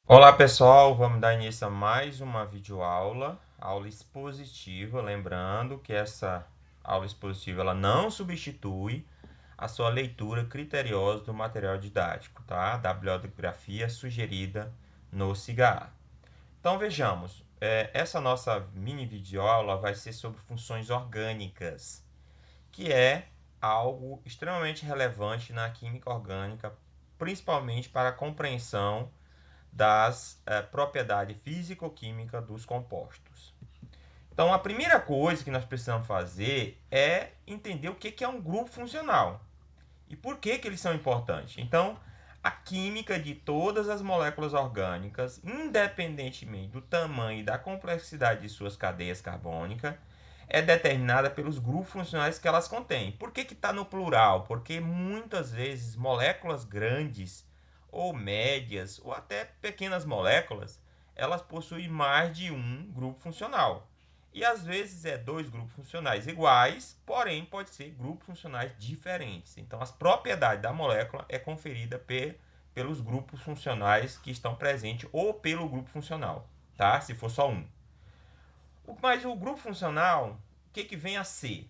Olá pessoal, vamos dar início a mais uma videoaula, aula expositiva, lembrando que essa aula expositiva ela não substitui a sua leitura criteriosa do material didático, tá? Da bibliografia sugerida no CIGA. Então vejamos, essa nossa mini videoaula vai ser sobre funções orgânicas, que é algo extremamente relevante na química orgânica, principalmente para a compreensão das propriedades físico-químicas dos compostos. Então, a primeira coisa que nós precisamos fazer é entender o que é um grupo funcional e por que eles são importantes. Então, a química de todas as moléculas orgânicas, independentemente do tamanho e da complexidade de suas cadeias carbônicas, é determinada pelos grupos funcionais que elas contêm. Por que está no plural? Porque muitas vezes moléculas grandes ou médias ou até pequenas moléculas, elas possuem mais de um grupo funcional. E às vezes é dois grupos funcionais iguais, porém pode ser grupos funcionais diferentes. Então as propriedades da molécula é conferida pelos grupos funcionais que estão presentes ou pelo grupo funcional, tá? Se for só um. Mas o grupo funcional, o que vem a ser?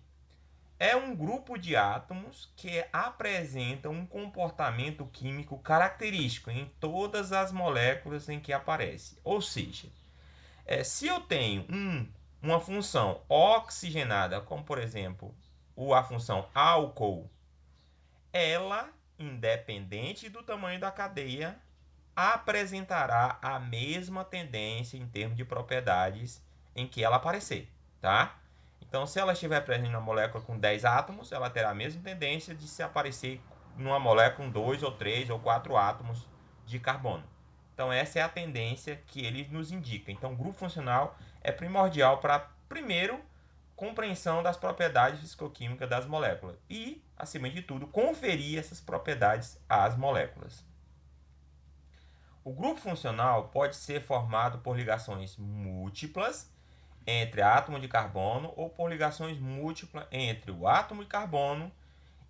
É um grupo de átomos que apresenta um comportamento químico característico em todas as moléculas em que aparece. Ou seja, se eu tenho uma função oxigenada, como por exemplo a função álcool, ela, independente do tamanho da cadeia, apresentará a mesma tendência em termos de propriedades em que ela aparecer, tá? Então, se ela estiver presente na molécula com 10 átomos, ela terá a mesma tendência de se aparecer numa molécula com 2 ou 3 ou 4 átomos de carbono. Então, essa é a tendência que ele nos indica. Então, o grupo funcional é primordial para, primeiro, compreensão das propriedades fisicoquímicas das moléculas e, acima de tudo, conferir essas propriedades às moléculas. O grupo funcional pode ser formado por ligações múltiplas entre átomo de carbono ou por ligações múltiplas entre o átomo de carbono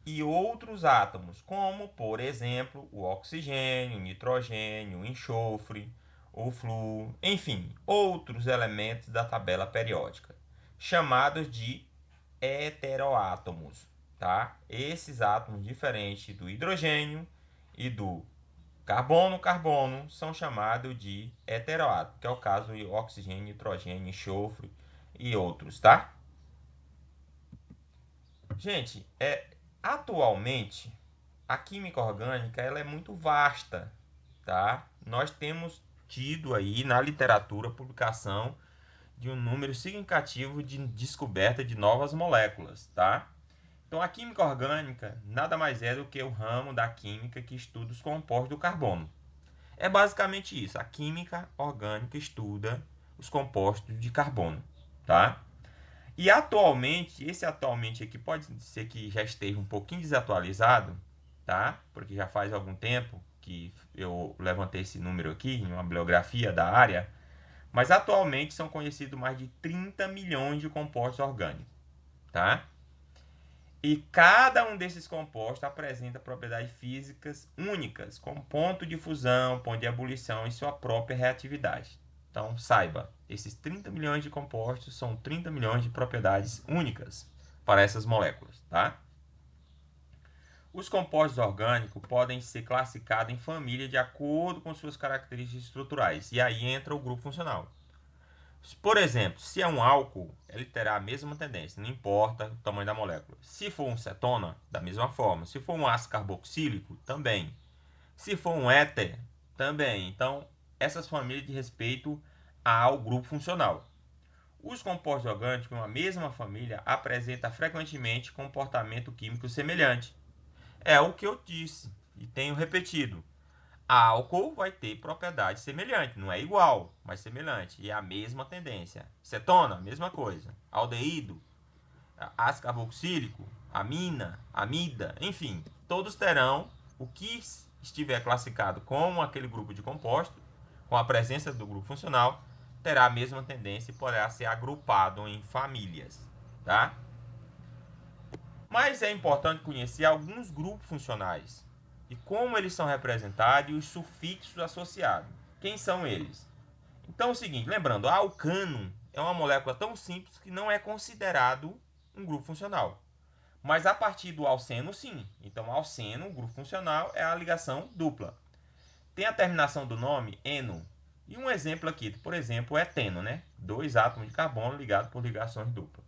e outros átomos, como, por exemplo, o oxigênio, o nitrogênio, o enxofre, o flúor, enfim, outros elementos da tabela periódica, chamados de heteroátomos, tá? Esses átomos diferentes do hidrogênio e do carbono são chamados de heteroátomos, que é o caso de oxigênio, nitrogênio, enxofre e outros, tá? Gente, atualmente a química orgânica ela é muito vasta, tá? Nós temos tido aí na literatura publicação de um número significativo de descoberta de novas moléculas, tá? Então a química orgânica nada mais é do que o ramo da química que estuda os compostos do carbono. É basicamente isso. A química orgânica estuda os compostos de carbono, tá? E atualmente, esse atualmente aqui pode ser que já esteja um pouquinho desatualizado, tá? Porque já faz algum tempo que eu levantei esse número aqui em uma bibliografia da área, mas atualmente são conhecidos mais de 30 milhões de compostos orgânicos, tá? E cada um desses compostos apresenta propriedades físicas únicas, como ponto de fusão, ponto de ebulição e sua própria reatividade. Então, saiba, esses 30 milhões de compostos são 30 milhões de propriedades únicas para essas moléculas, tá? Os compostos orgânicos podem ser classificados em família de acordo com suas características estruturais, e aí entra o grupo funcional. Por exemplo, se é um álcool, ele terá a mesma tendência, não importa o tamanho da molécula. Se for um cetona, da mesma forma. Se for um ácido carboxílico, também. Se for um éter, também. Então, essas famílias de respeito ao grupo funcional. Os compostos orgânicos de uma mesma família apresentam frequentemente comportamento químico semelhante. É o que eu disse e tenho repetido. Álcool vai ter propriedade semelhante, não é igual, mas semelhante. E é a mesma tendência. Cetona, mesma coisa. Aldeído, ácido carboxílico, amina, amida, enfim, todos terão o que estiver classificado como aquele grupo de composto, com a presença do grupo funcional, terá a mesma tendência e poderá ser agrupado em famílias, tá? Mas é importante conhecer alguns grupos funcionais e como eles são representados e os sufixos associados. Quem são eles? Então é o seguinte, lembrando, a alcano é uma molécula tão simples que não é considerado um grupo funcional. Mas a partir do alceno, sim. Então, alceno, o grupo funcional, é a ligação dupla. Tem a terminação do nome, eno. E um exemplo aqui, por exemplo, é eteno, né? Dois átomos de carbono ligados por ligações duplas.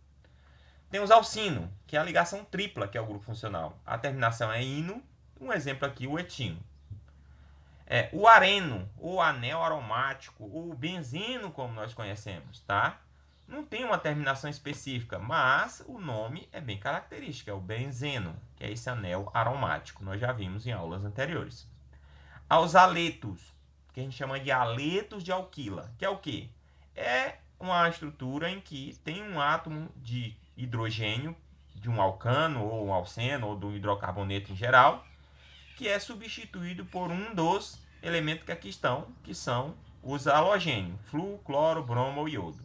Tem os alcino, que é a ligação tripla, que é o grupo funcional. A terminação é ino. Um exemplo aqui, o etino. O areno, ou anel aromático, ou benzeno, como nós conhecemos, tá? Não tem uma terminação específica, mas o nome é bem característico, é o benzeno, que é esse anel aromático. Nós já vimos em aulas anteriores. Aos aletos, que a gente chama de aletos de alquila, que é o quê? É uma estrutura em que tem um átomo de hidrogênio, de um alcano, ou um alceno, ou do hidrocarboneto em geral, que é substituído por um dos elementos que aqui estão, que são os halogênios, flúor, cloro, bromo ou iodo.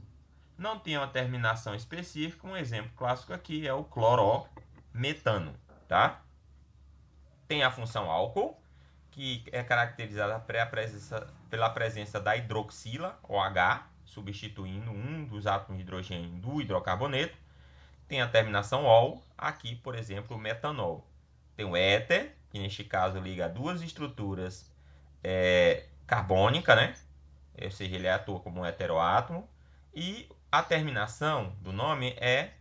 Não tem uma terminação específica, um exemplo clássico aqui é o clorometano, tá? Tem a função álcool, que é caracterizada pela presença da hidroxila, OH, substituindo um dos átomos de hidrogênio do hidrocarboneto. Tem a terminação ol, aqui, por exemplo, o metanol. Tem o éter, que neste caso liga duas estruturas carbônicas, né? Ou seja, ele atua como um heteroátomo. E a terminação do nome é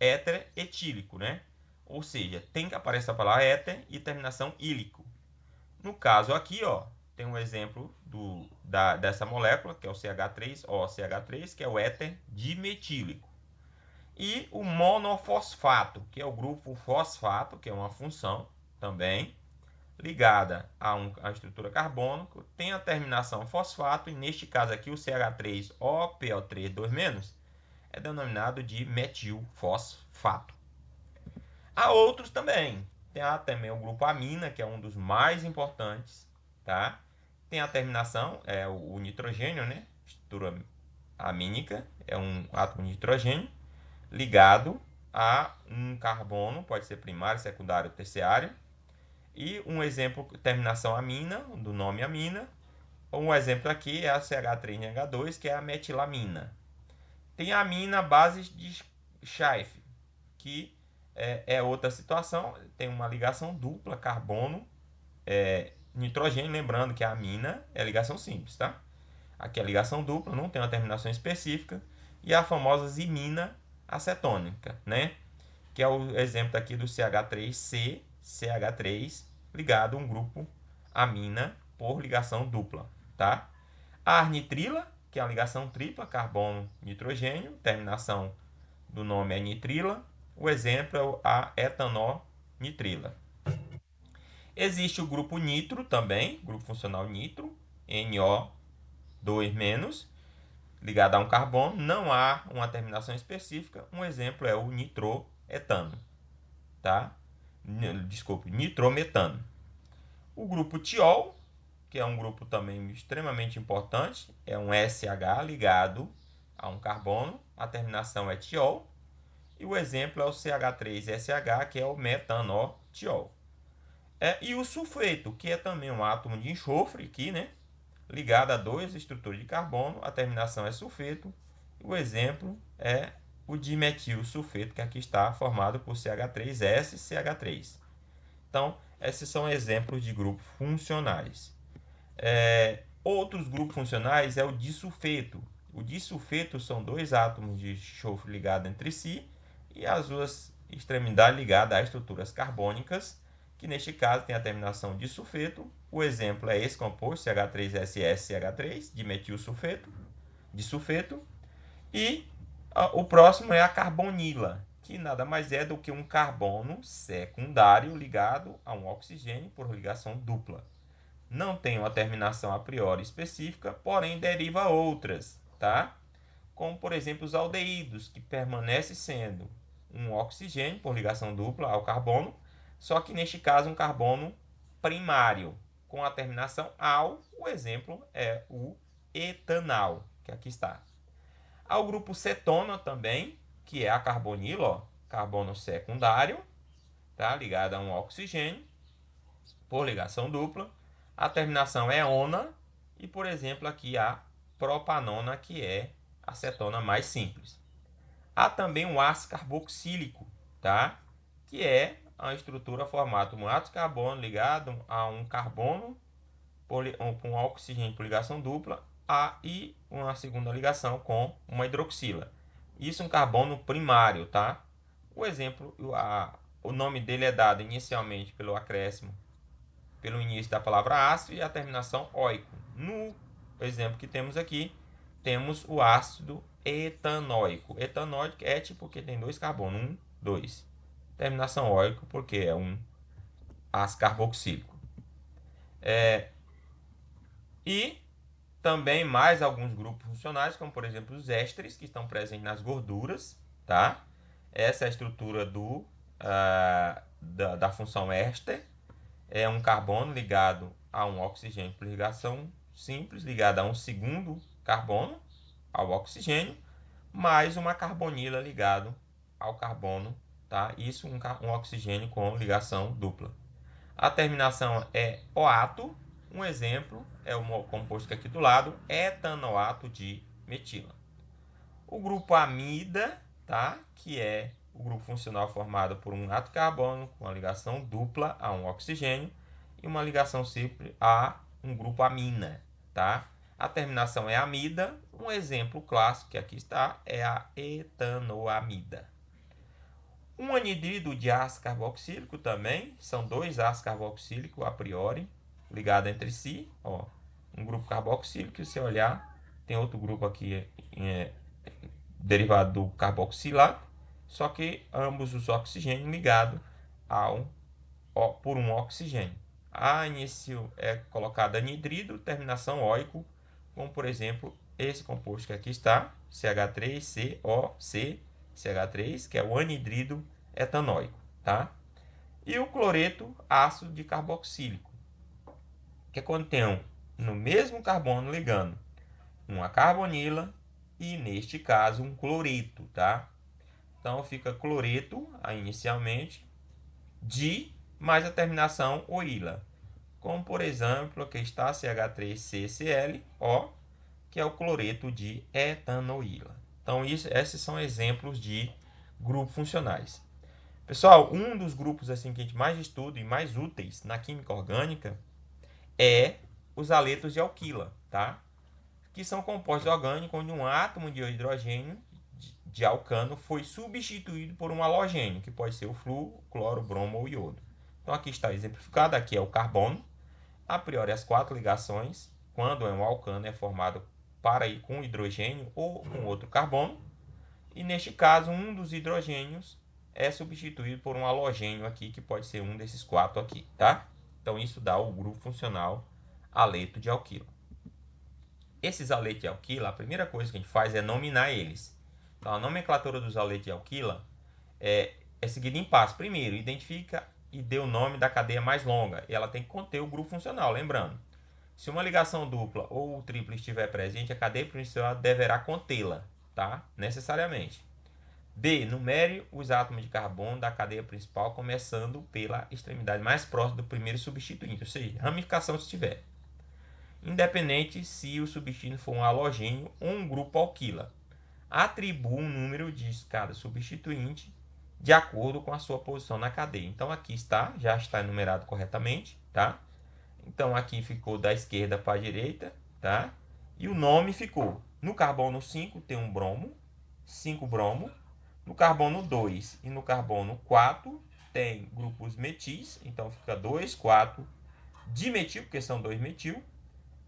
éter etílico, né? Ou seja, tem que aparecer a palavra éter e terminação ílico. No caso aqui, ó, tem um exemplo dessa molécula, que é o CH3OCH3, que é o éter dimetílico. E o monofosfato, que é o grupo fosfato, que é uma função também ligada a estrutura carbônica, tem a terminação fosfato, e neste caso aqui o CH3OPO3 2- é denominado de metilfosfato. Há outros também. Tem também o grupo amina, que é um dos mais importantes, tá? Tem a terminação, é o nitrogênio, né? Estrutura amínica, é um átomo de nitrogênio ligado a um carbono, pode ser primário, secundário, terciário. E um exemplo, terminação amina, do nome amina. Um exemplo aqui é a CH3NH2, que é a metilamina. Tem a amina base de Schaeff, que é outra situação, tem uma ligação dupla, carbono, nitrogênio, lembrando que a amina é ligação simples, tá? Aqui é a ligação dupla, não tem uma terminação específica. E a famosa zimina acetônica, né? Que é o exemplo aqui do CH3C, CH3, ligado a um grupo amina por ligação dupla, tá? A arnitrila, que é a ligação tripla, carbono, nitrogênio, terminação do nome é nitrila. O exemplo é a etanonitrila. Existe o grupo nitro também, grupo funcional nitro, NO2-, ligado a um carbono. Não há uma terminação específica. Um exemplo é o nitroetano, tá? Desculpe, nitrometano. O grupo tiol, que é um grupo também extremamente importante, é um SH ligado a um carbono. A terminação é tiol. E o exemplo é o CH3SH, que é o metanotiol. E o sulfeto, que é também um átomo de enxofre aqui, né? Ligado a duas estruturas de carbono. A terminação é sulfeto. O exemplo é o dimetil sulfeto, que aqui está formado por CH3SCH3. Então, esses são exemplos de grupos funcionais. Outros grupos funcionais é o disulfeto. O disulfeto são dois átomos de enxofre ligados entre si e as duas extremidades ligadas a estruturas carbônicas, que neste caso tem a terminação de sulfeto. O exemplo é esse composto, CH3SSCH3, dimetilsulfeto, disulfeto. E o próximo é a carbonila, que nada mais é do que um carbono secundário ligado a um oxigênio por ligação dupla. Não tem uma terminação a priori específica, porém deriva outras, tá? Como, por exemplo, os aldeídos, que permanece sendo um oxigênio por ligação dupla ao carbono, só que neste caso um carbono primário, com a terminação al. O exemplo é o etanal, que aqui está. Há o grupo cetona também, que é a carbonila, ó, carbono secundário, tá? Ligado a um oxigênio por ligação dupla. A terminação é ona, E, por exemplo, aqui a propanona, que é a cetona mais simples. Há também um ácido carboxílico, tá? Que é a estrutura formada por um átomo de carbono ligado a um carbono com um oxigênio por ligação dupla e uma segunda ligação com uma hidroxila. Isso é um carbono primário, tá? O exemplo, o nome dele é dado inicialmente pelo acréscimo, pelo início da palavra ácido e a terminação óico. No exemplo que temos aqui, temos o ácido etanóico. Etanóico é tipo porque tem dois carbonos, 2. Terminação óico porque é um ácido carboxílico. E também mais alguns grupos funcionais, como por exemplo os ésteres, que estão presentes nas gorduras, tá? Essa é a estrutura da função éster. É um carbono ligado a um oxigênio por ligação simples, ligado a um segundo carbono, ao oxigênio, mais uma carbonila ligado ao carbono, tá? Isso um oxigênio com ligação dupla. A terminação é oato. Um exemplo é o composto que aqui do lado, etanoato de metila. O grupo amida, tá? Que é o grupo funcional formado por um átomo de carbono com uma ligação dupla a um oxigênio e uma ligação simples a um grupo amina, tá? A terminação é amida. Um exemplo clássico que aqui está é a etanoamida. Um anidrido de ácido carboxílico também, são dois ácidos carboxílicos a priori, ligados entre si. Ó, um grupo carboxílico, se você olhar, tem outro grupo aqui derivado do carboxilato, só que ambos os oxigênios ligados por um oxigênio. A início é colocado anidrido, terminação óico, como por exemplo esse composto que aqui está, CH3COC, CH3, que é o anidrido etanóico, tá? E o cloreto ácido de carboxílico, que contém no mesmo carbono ligando uma carbonila e neste caso um cloreto, tá? Então fica cloreto inicialmente mais a terminação oila, como por exemplo aqui está CH3CCl, que é o cloreto de etanoíla. Então esses são exemplos de grupos funcionais. Pessoal, um dos grupos assim que a gente mais estuda e mais úteis na química orgânica é os aletos de alquila, tá? Que são compostos orgânicos onde um átomo de hidrogênio de alcano foi substituído por um halogênio, que pode ser o flúor, cloro, bromo ou iodo. Então aqui está exemplificado, aqui é o carbono. A priori as 4 ligações, quando é um alcano, é formado para ir com hidrogênio ou com outro carbono. E neste caso, um dos hidrogênios é substituído por um halogênio aqui, que pode ser um desses 4 aqui, tá? Então isso dá o grupo funcional aleto de alquila. Esses aletos de alquila, a primeira coisa que a gente faz é nominar eles. Então a nomenclatura dos aletos de alquila é seguida em passo. Primeiro, identifica e dê o nome da cadeia mais longa. E ela tem que conter o grupo funcional, lembrando. Se uma ligação dupla ou tripla estiver presente, a cadeia principal deverá contê-la, tá? Necessariamente. B. Numere os átomos de carbono da cadeia principal, começando pela extremidade mais próxima do primeiro substituinte, ou seja, ramificação se tiver. Independente se o substituinte for um halogênio ou um grupo alquila. Atribua um número de cada substituinte de acordo com a sua posição na cadeia. Então aqui está, já está enumerado corretamente, tá? Então aqui ficou da esquerda para a direita, tá? E o nome ficou. No carbono 5 tem um bromo, 5 bromo. No carbono 2 e no carbono 4 tem grupos metis, então fica 2, 4. Dimetil, porque são 2 metil.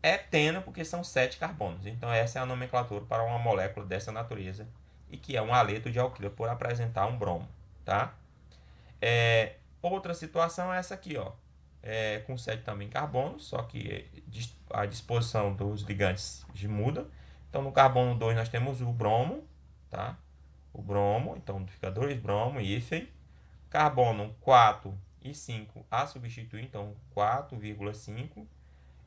Eteno, porque são 7 carbonos. Então essa é a nomenclatura para uma molécula dessa natureza e que é um aleto de alquila por apresentar um bromo, tá? Outra situação é essa aqui, ó. Com 7 também carbonos, só que a disposição dos ligantes muda. Então no carbono 2 nós temos o bromo, tá? O bromo, então fica 2 bromo, hífen. Carbono 4 e 5 a substituir, então 4,5.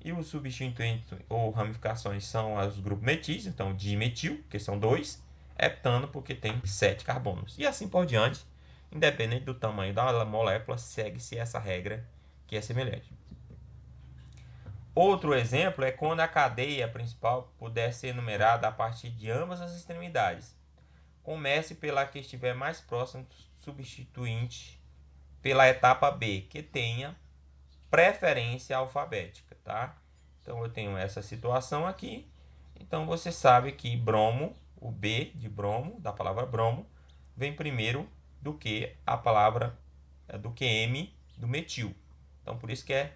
E os substituintes ou ramificações são os grupos metis, então dimetil, que são 2, heptano, porque tem 7 carbonos. E assim por diante, independente do tamanho da molécula, segue-se essa regra que é semelhante. Outro exemplo é quando a cadeia principal puder ser numerada a partir de ambas as extremidades. Comece pela que estiver mais próxima do substituinte pela etapa B, que tenha preferência alfabética, tá? Então eu tenho essa situação aqui. Então você sabe que bromo, o B de bromo, da palavra bromo, vem primeiro do que a palavra do que M do metil. Então por isso que é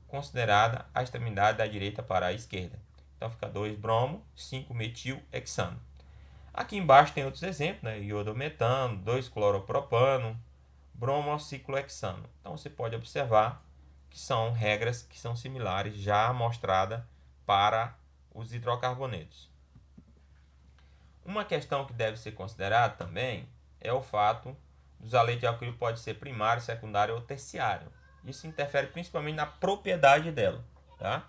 considerada a extremidade da direita para a esquerda. Então fica 2 bromo, 5 metil hexano. Aqui embaixo tem outros exemplos, né? Iodometano, 2 cloropropano, bromociclohexano. Então você pode observar que são regras que são similares já mostradas para os hidrocarbonetos. Uma questão que deve ser considerada também é o fato dos aleitos de alquilo pode ser primário, secundário ou terciário. Isso interfere principalmente na propriedade dela, tá?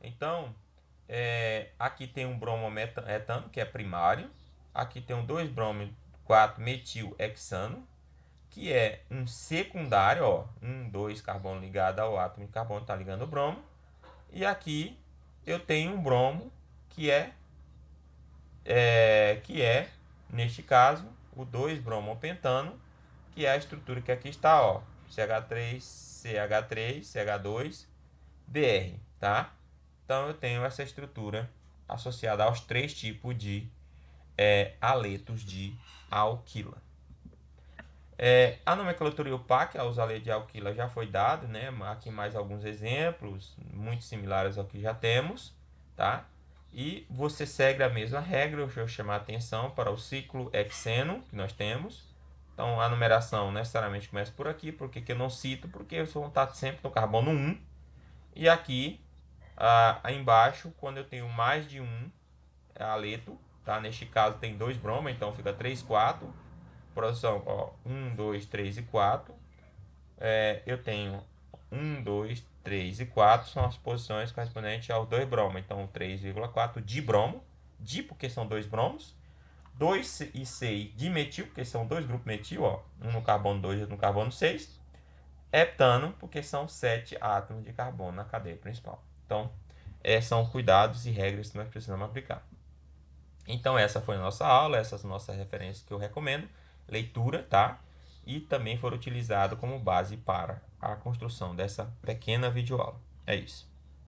Então, aqui tem um bromoetano, que é primário. Aqui tem um 2-bromo 4-metilhexano, que é um secundário, ó, 2 carbono ligado ao átomo de carbono, está ligando o bromo. E aqui eu tenho um bromo que neste caso, o 2-bromopentano, que é a estrutura que aqui está, ó, CH3, CH3, CH2, Br, tá? Então eu tenho essa estrutura associada aos 3 tipos de aletos de alquila. A nomenclatura IUPAC aos aletos de alquila já foi dado, né? Aqui mais alguns exemplos, muito similares ao que já temos, tá? E você segue a mesma regra, deixa eu chamar a atenção para o ciclo hexeno que nós temos. Então, a numeração necessariamente começa por aqui, porque que eu não cito, porque eu vou estar sempre no carbono 1. E aqui, aí embaixo, quando eu tenho mais de um aleto, tá? Neste caso tem 2 bromos, então fica 3, 4. Produção, ó, 1, 2, 3 e 4. Eu tenho 1, 2, 3 e 4 são as posições correspondentes aos 2 bromos. Então, 3,4 dibromo, di porque são 2 bromos, 2 e 6 dimetil, porque são 2 grupos metil, ó, um no carbono 2 e outro no carbono 6. Heptano, porque são 7 átomos de carbono na cadeia principal. Então, são cuidados e regras que nós precisamos aplicar. Então, essa foi a nossa aula, essas nossas referências que eu recomendo. Leitura, tá? E também foram utilizadas como base para a construção dessa pequena videoaula. É isso.